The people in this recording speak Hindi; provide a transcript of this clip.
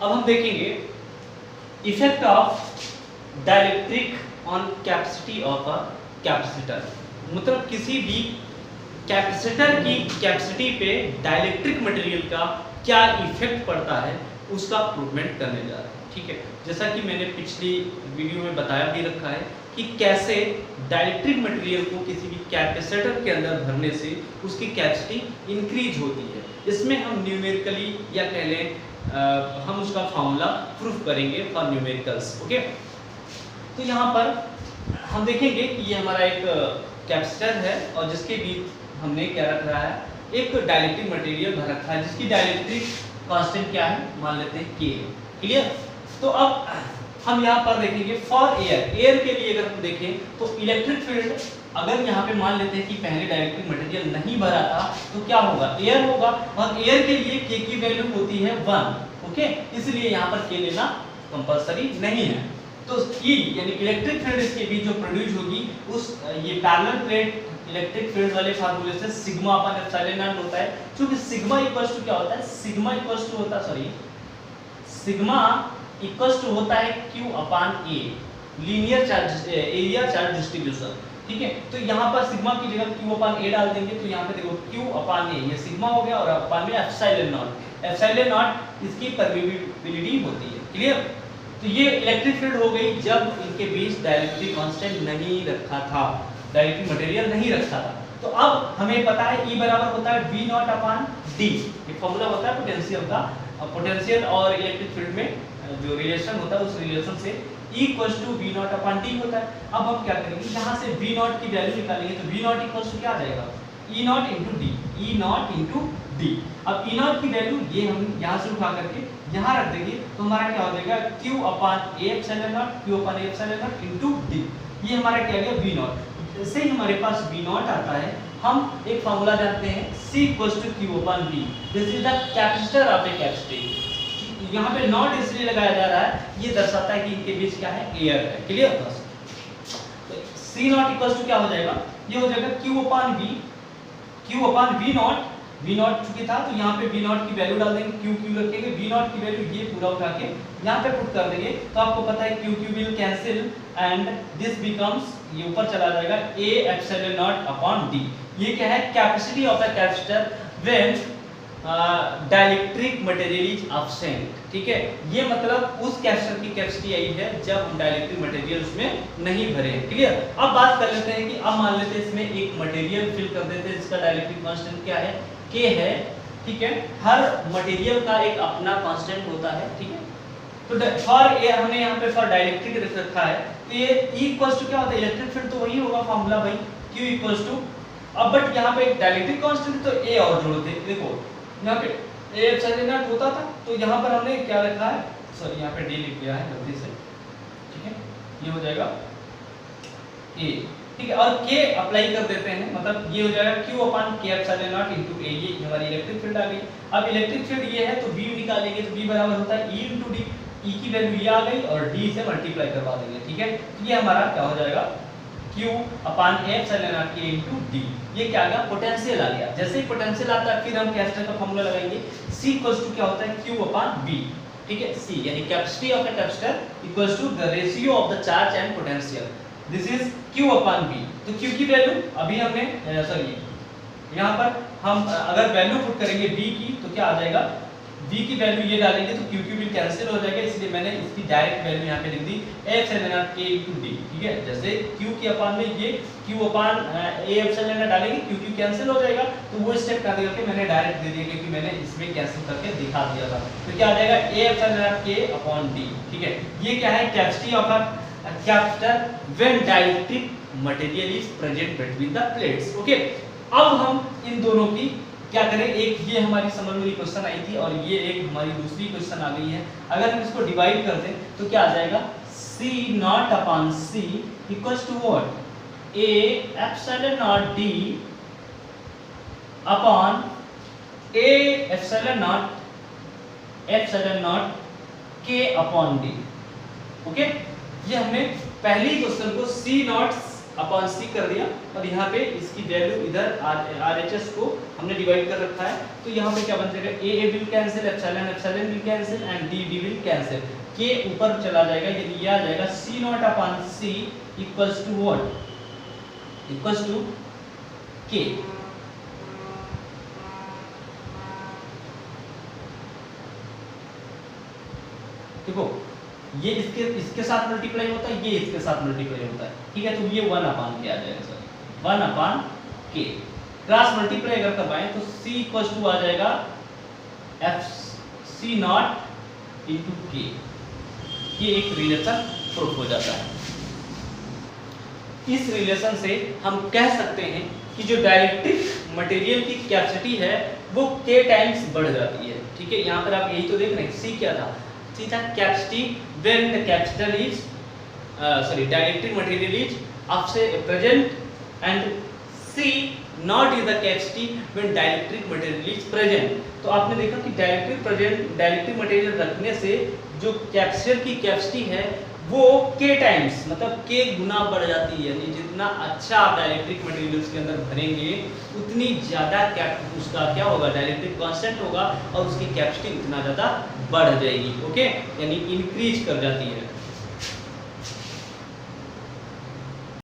अब हम देखेंगे effect of dielectric on capacity of a capacitor. मतलब किसी भी कैपेसिटर की कैपेसिटी पे डाइलेक्ट्रिक मटेरियल का क्या इफेक्ट पड़ता है उसका प्रूवमेंट करने जा रहे हैं। ठीक है, जैसा कि मैंने पिछली वीडियो में बताया भी रखा है कि कैसे डाइलेक्ट्रिक मटेरियल को किसी भी कैपेसिटर के अंदर भरने से उसकी कैपेसिटी इंक्रीज होती है। इसमें हम न्यूमेरिकली या कह लें हम उसका फॉर्मूला प्रूफ करेंगे फॉर न्यूमेरिकल्स। ओके, तो यहाँ पर हम देखेंगे कि ये हमारा एक कैपेसिटर है और जिसके बीच हमने क्या रख रहा है, एक डाइलेक्ट्रिक मटेरियल भर रखा है जिसकी डाइलेक्ट्रिक कांस्टेंट क्या है, मान लेते हैं K। क्लियर? तो अब हम यहाँ पर देखेंगे फॉर एयर के लिए अगर हम देखें तो इलेक्ट्रिक फील्ड, अगर यहाँ पे मान लेते हैं कि पहले डाइलेक्ट्रिक मटेरियल नहीं भरा था तो क्या होगा, एयर होगा, और एयर के लिए K की वैल्यू होती है 1। ओके, इसलिए यहाँ पर K लेना कंपलसरी नहीं है। तो E यानी इलेक्ट्रिक फील्ड इसके बीच जो प्रोड्यूस होगी उस ये पैरेलल प्लेट इलेक्ट्रिक फील्ड वाले फार्मूले से सिग्मा अपन एप्सिलॉन नॉट होता है। क्योंकि सिग्मा इक्वल्स टू क्या होता है, सिग्मा इक्वल्स टू होता है सिग्मा इक्वल्स टू होता है Q upon A, linear charge area charge distribution. ठीक है, तो यहाँ पर सिग्मा की जगह Q अपान A डाल देंगे तो यहाँ पे देखो Q अपान A, ये सिग्मा हो गया और अपान में एप्सिलॉन नॉट। एप्सिलॉन नॉट इसकी परमीबिलिटी होती है। क्लियर? तो ये इलेक्ट्रिक फील्ड हो गई जब इनके बीच डाइलेक्ट्रिक कांस्टेंट नहीं रखा था, डाइलेक्ट्रिक मटेरियल नहीं रखा था। तो अब हमें पता है E बराबर होता है V नॉट अपान D। ये फॉर्मूला होता है पोटेंशियल का, पोटेंशियल और इलेक्ट्रिक फील्ड में जो रिलेशन होता है उस रिलेशन से E equals to V naught upon D होता है। अब हम क्या करेंगे, यहाँ से V नॉट की वैल्यू निकालेंगे तो V नॉट इक्वल्स टू क्या आ जाएगा, E not into D, E not into D। अब E नॉट की वैल्यू ये हम यहाँ से उठा करके यहाँ रख देंगे तो हमारा क्या हो जाएगा, Q upon A epsilon not, Q upon A epsilon not into D। ये हमारा क्या गया V नॉट। जैसे ही हमारे पास V नॉट आता है हम एक फार्मूला जानते हैं C equals to Q upon V। This is the capacitor of a capacity. यहाँ पे नॉट इसलिए लगाया जा रहा है, ये दर्शाता है कि इनके बीच क्या है, एयर है। क्लियर? तो C नॉट इक्वल्स टू क्या हो जाएगा, ये हो जाएगा Q upon V, Q upon V not. V not चुकी था तो यहाँ पे V नॉट की वैल्यू डाल देंगे, Q Q रखेंगे, V नॉट की वैल्यू ये पूरा उठा के यहाँ पे पुट कर देंगे तो आपको पता है Q Q will cancel and this becomes, ये ऊपर चला जाएगा A epsilon not upon D। ये क्या है, capacity of the capacitor when dielectric material is absent. ठीक है, ये मतलब उस कैपेसिटर की कैपेसिटी आई है जब डाइलेक्ट्रिक मटेरियल उसमें नहीं भरे हैं। क्लियर? अब बात कर लेते हैं कि अब मान लेते हैं इसमें एक मटेरियल फिल कर देते हैं जिसका डाइलेक्ट्रिक कांस्टेंट क्या है, K है। ठीक है, हर मटेरियल का एक अपना कांस्टेंट होता है। ठीक है, तो फॉर ए हमने यहाँ पे फॉर डाइलेक्ट्रिक रख रखा है तो ये E इक्वल्स टू क्या होता है, इलेक्ट्रिक फील्ड तो वही होगा फॉर्मूला भाई, Q इक्वल्स टू। अब बट यहाँ पे डाइलेक्ट्रिक कांस्टेंट तो A और जोड़ते हैं। देखो यहाँ पे A एप्सिलॉन नॉट होता था तो यहाँ पर हमने क्या रखा है, सॉरी यहाँ पे D लिख दिया है गलती से। ठीक है, ये हो जाएगा A। ठीक है, और K अप्लाई कर देते हैं, मतलब ये हो जाएगा Q upon K epsilon not into A। ये हमारी इलेक्ट्रिक फील्ड आ गई। अब इलेक्ट्रिक फील्ड ये है तो V निकालेंगे तो V बराबर होता है E इनटू D। E की वैल्यू ये आ गई और D से मल्टीप्लाई करवा देंगे। ठीक है, तो ये हमारा क्या हो जाएगा, Q upon A epsilon not K into D। ये क्या आ गया, पोटेंशियल आ गया। जैसे ही पोटेंशियल आता है फिर हम कैपेसिटर का फार्मूला लगाएंगे, C इक्वल्स टू क्या होता है, Q अपान V। ठीक है, C यानी capacity of a capacitor equals to the ratio of the charge and potential. This is Q upon V। तो Q की वैल्यू अभी हमने सॉरी यहाँ पर हम अगर वैल्यू पुट करेंगे V की तो क्या आ जाएगा, V की वैल्यू ये डालेंगे तो Q Q भी कैंसिल हो जाएगा, इसलिए मैंने इसकी डायरेक्ट वैल्यू यहाँ पे लिख दी epsilon not K into D। ठीक है, जैसे Q के अपान में ये Q upon A epsilon not डालेंगे Q Q कैंसिल हो जाएगा, तो वो स्टेप कर करके मैंने डायरेक्ट दे दिया क्योंकि मैंने इसमें कैंसिल करके दिखा दिया था। तो क्या आ जाएगा A epsilon not K upon D। ठीक है, ये क्या है, capacity of a capacitor when dielectric material is present between the plates. Okay, अब हम इन दोनों की क्या करें, एक ये हमारी समझ में क्वेश्चन आई थी और ये एक हमारी दूसरी क्वेश्चन आ गई है। अगर हम इसको डिवाइड कर दें तो क्या आ जाएगा, C naught upon C equals to what, A epsilon naught D upon A epsilon not K upon D। Okay, ये हमने पहली क्वेश्चन को C नॉट अपॉन सी कर दिया और यहाँ पे इसकी वैल्यू इधर RHS को हमने डिवाइड कर रखा है, तो यहाँ पे क्या बन जाएगा, A will cancel, epsilon will cancel and D will cancel, के ऊपर चला जाएगा, यानी ये आ जाएगा C not upon C equals to what, equals to K. देखो ये इसके साथ मल्टीप्लाई होता है, ये इसके साथ मल्टीप्लाई होता है, ठीक है, तो ये 1 अपान के आ जाएगा सर, 1 अपान के। क्रॉस मल्टीप्लाई अगर करवाएं तो c इक्वल्स टू आ जाएगा एफ सी नॉट इंटू के, ये एक रिलेशन प्रूफ हो जाता है। इस रिलेशन से हम कह सकते हैं कि जो डाइलेक्ट्रिक मटेरियल की कैपेसिटी है वो k टाइम्स बढ़ जाती है, ठीक है। यहाँ पर आप यही तो देख रहे हैं, c क्या था, c था capacity when the capacitor is dielectric material is present and c not is the capacity when dielectric material is present. तो आपने देखा कि डाइलेक्ट्रिक मटेरियल रखने से जो कैपेसिटर की कैपेसिटी है वो k टाइम्स मतलब k गुना बढ़ जाती है, यानी जितना अच्छा आप डाइलेक्ट्रिक मटेरियल उसके अंदर भरेंगे उतनी ज़्यादा उसका क्या होगा, डाइलेक्ट्रिक कांस्टेंट होगा और उसकी कैपेसिटी उतना ज़्यादा बढ़ जाएगी, ओके, यानी इंक्रीज कर जाती है।